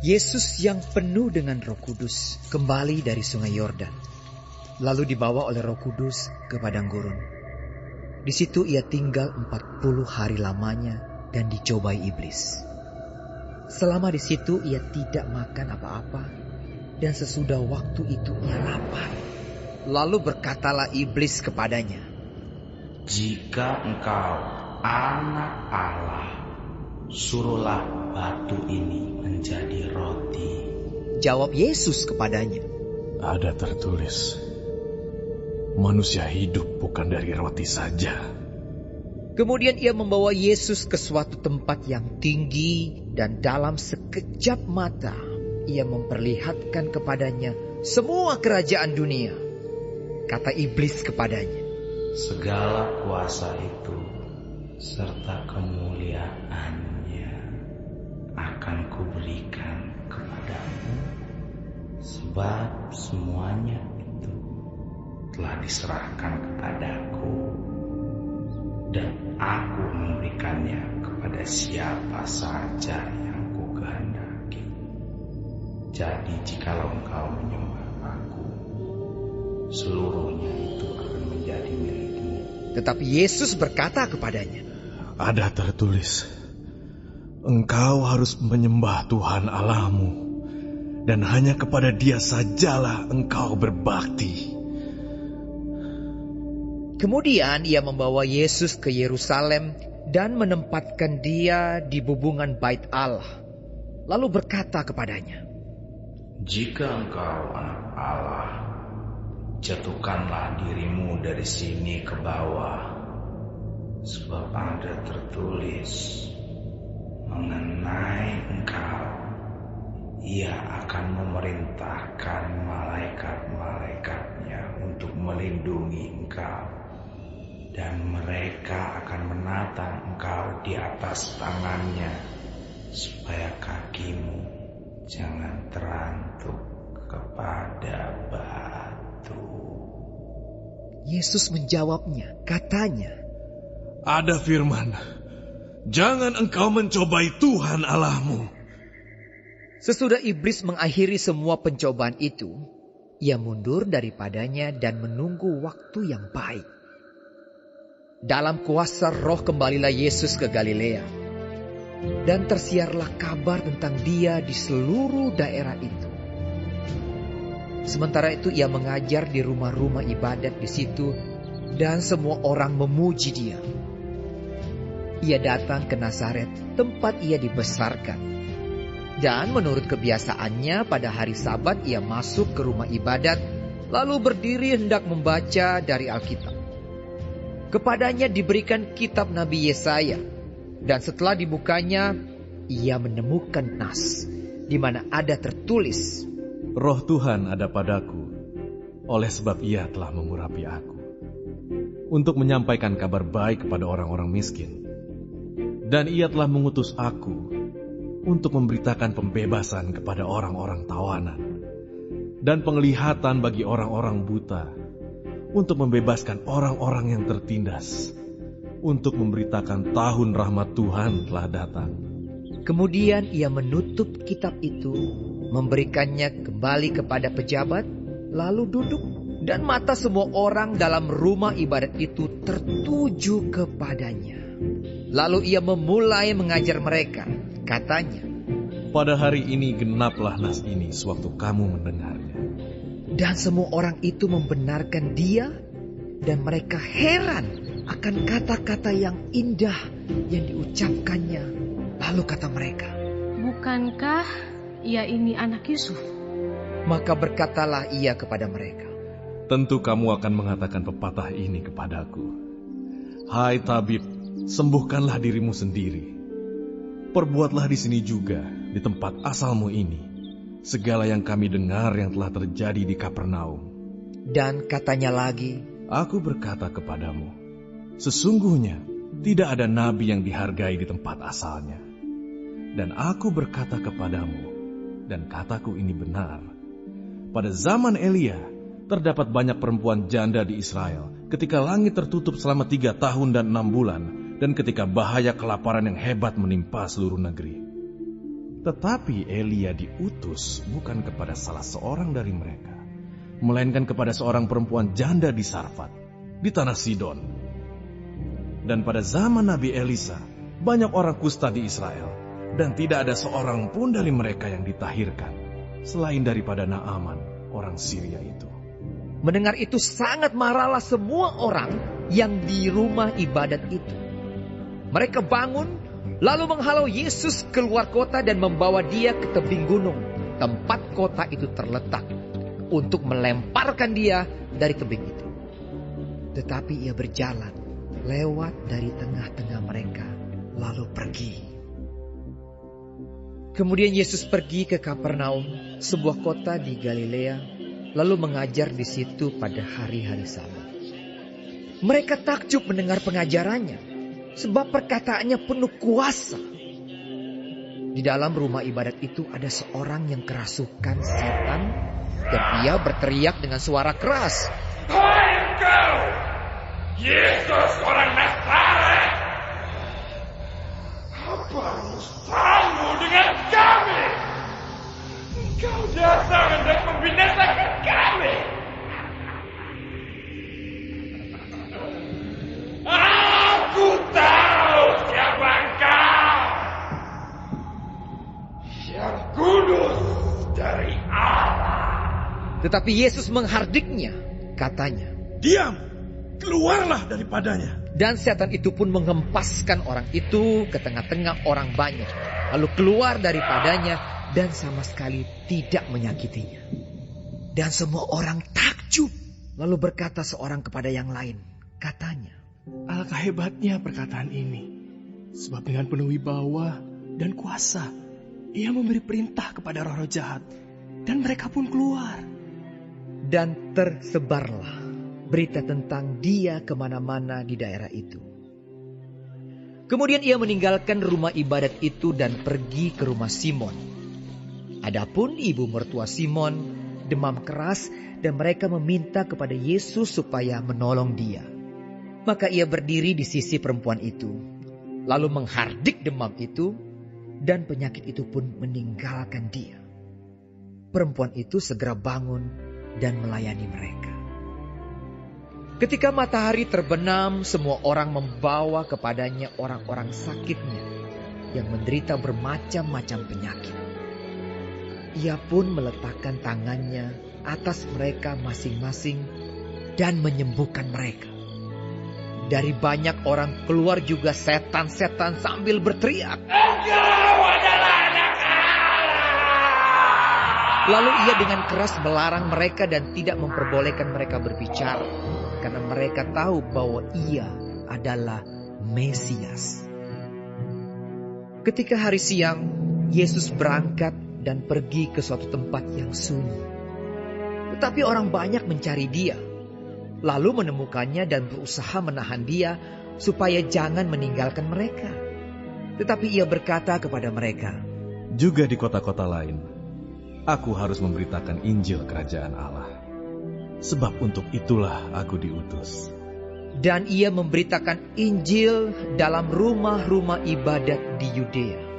Yesus yang penuh dengan Roh Kudus kembali dari Sungai Yordan, lalu dibawa oleh Roh Kudus ke padang gurun. Di situ ia tinggal 40 hari lamanya dan dicobai iblis. Selama di situ ia tidak makan apa-apa, dan sesudah waktu itu ia lapar. Lalu berkatalah iblis kepadanya, "Jika engkau anak Allah, suruhlah batu ini menjadi roti." Jawab Yesus kepadanya, "Ada tertulis, manusia hidup bukan dari roti saja." Kemudian ia membawa Yesus ke suatu tempat yang tinggi, dan dalam sekejap mata ia memperlihatkan kepadanya semua kerajaan dunia. Kata iblis kepadanya, "Segala kuasa itu serta kemuliaannya akan kuberikan kepadamu, sebab semuanya itu telah diserahkan kepadaku, dan aku memberikannya kepada siapa saja yang kukehendaki. Jadi jikalau engkau menyembah aku, seluruhnya itu akan menjadi milikmu." Tetapi Yesus berkata kepadanya, "Ada tertulis, engkau harus menyembah Tuhan Allahmu, dan hanya kepada Dia sajalah engkau berbakti." Kemudian ia membawa Yesus ke Yerusalem dan menempatkan dia di bubungan Bait Allah. Lalu berkata kepadanya, "Jika engkau anak Allah, jatuhkanlah dirimu dari sini ke bawah, sebab ada tertulis mengenai engkau, Ia akan memerintahkan malaikat-malaikatnya untuk melindungi engkau, dan mereka akan menatang engkau di atas tangannya, supaya kakimu jangan terantuk kepada batu." Yesus menjawabnya, katanya, Ada firman, "Jangan engkau mencobai Tuhan Allahmu." sesudah iblis mengakhiri semua pencobaan itu, ia mundur daripadanya dan menunggu waktu yang baik. Dalam kuasa Roh kembalilah Yesus ke Galilea, dan tersiarlah kabar tentang dia di seluruh daerah itu. Sementara itu ia mengajar di rumah-rumah ibadat di situ, dan semua orang memuji dia. Ia datang ke Nazaret, tempat ia dibesarkan. Dan menurut kebiasaannya pada hari Sabat ia masuk ke rumah ibadat, lalu berdiri hendak membaca dari Alkitab. Kepadanya diberikan kitab Nabi Yesaya, dan setelah dibukanya, ia menemukan nas, di mana ada tertulis, Roh Tuhan ada padaku, oleh sebab Ia telah mengurapi aku, untuk menyampaikan kabar baik kepada orang-orang miskin. Dan Ia telah mengutus aku untuk memberitakan pembebasan kepada orang-orang tawanan, dan penglihatan bagi orang-orang buta, untuk membebaskan orang-orang yang tertindas, untuk memberitakan tahun rahmat Tuhan telah datang. Kemudian ia menutup kitab itu, memberikannya kembali kepada pejabat, lalu duduk, dan mata semua orang dalam rumah ibadat itu tertuju kepadanya. Lalu ia memulai mengajar mereka, katanya, Pada hari ini genaplah nas ini sewaktu kamu mendengarnya. dan semua orang itu membenarkan dia, dan mereka heran akan kata-kata yang indah yang diucapkannya. Lalu kata mereka, "Bukankah ia ini anak Yusuf?" Maka berkatalah ia kepada mereka, Tentu kamu akan mengatakan pepatah ini kepadaku, Hai tabib, sembuhkanlah dirimu sendiri. Perbuatlah di sini juga, di tempat asalmu ini, segala yang kami dengar yang telah terjadi di Kapernaum. dan katanya lagi, Aku berkata kepadamu, sesungguhnya tidak ada nabi yang dihargai di tempat asalnya. Dan aku berkata kepadamu, dan kataku ini benar, pada zaman Elia, terdapat banyak perempuan janda di Israel, ketika langit tertutup selama 3 tahun dan 6 bulan, dan ketika bahaya kelaparan yang hebat menimpa seluruh negeri. Tetapi Elia diutus bukan kepada salah seorang dari mereka, melainkan kepada seorang perempuan janda di Sarfat, di tanah Sidon. Dan pada zaman Nabi Elisa, banyak orang kusta di Israel, dan tidak ada seorang pun dari mereka yang ditahirkan, selain daripada Naaman, orang Syria itu. Mendengar itu sangat marahlah semua orang yang di rumah ibadat itu. Mereka bangun, lalu menghalau Yesus keluar kota dan membawa dia ke tebing gunung, tempat kota itu terletak, untuk melemparkan dia dari tebing itu. Tetapi ia berjalan lewat dari tengah-tengah mereka, lalu pergi. Kemudian Yesus pergi ke Kapernaum, sebuah kota di Galilea, lalu mengajar di situ pada hari-hari Sabat. Mereka takjub mendengar pengajarannya, sebab perkataannya penuh kuasa. Di dalam rumah ibadat itu ada seorang yang kerasukan setan, dan ia berteriak dengan suara keras, "Hai engkau, Yesus orang Nazaret! Apa urusanmu dengan kami? Engkau datang hendak membinasakan kami. Aku tahu siapa engkau, yang kudus dari Allah." Tetapi Yesus menghardiknya, katanya, "Diam, keluarlah daripadanya." dan setan itu pun menghempaskan orang itu ke tengah-tengah orang banyak, lalu keluar daripadanya dan sama sekali tidak menyakitinya. Dan semua orang takjub, lalu berkata seorang kepada yang lain, katanya, "Alangkah hebatnya perkataan ini, sebab dengan penuh wibawa dan kuasa, ia memberi perintah kepada roh-roh jahat, dan mereka pun keluar." Dan tersebarlah berita tentang dia kemana-mana di daerah itu. Kemudian ia meninggalkan rumah ibadat itu dan pergi ke rumah Simon. Adapun ibu mertua Simon demam keras, dan mereka meminta kepada Yesus supaya menolong dia. Maka ia berdiri di sisi perempuan itu, lalu menghardik demam itu, dan penyakit itu pun meninggalkan dia. Perempuan itu segera bangun dan melayani mereka. Ketika matahari terbenam, semua orang membawa kepadanya orang-orang sakitnya yang menderita bermacam-macam penyakit. Ia pun meletakkan tangannya atas mereka masing-masing dan menyembuhkan mereka. Dari banyak orang keluar juga setan-setan sambil berteriak, "Engkau adalah anak Allah!" Lalu ia dengan keras melarang mereka dan tidak memperbolehkan mereka berbicara, karena mereka tahu bahwa ia adalah Mesias. Ketika hari siang, Yesus berangkat dan pergi ke suatu tempat yang sunyi. Tetapi orang banyak mencari dia, lalu menemukannya dan berusaha menahan dia supaya jangan meninggalkan mereka. Tetapi ia berkata kepada mereka, Juga di kota-kota lain, aku harus memberitakan Injil Kerajaan Allah. Sebab untuk itulah aku diutus. Dan ia memberitakan Injil dalam rumah-rumah ibadat di Yudea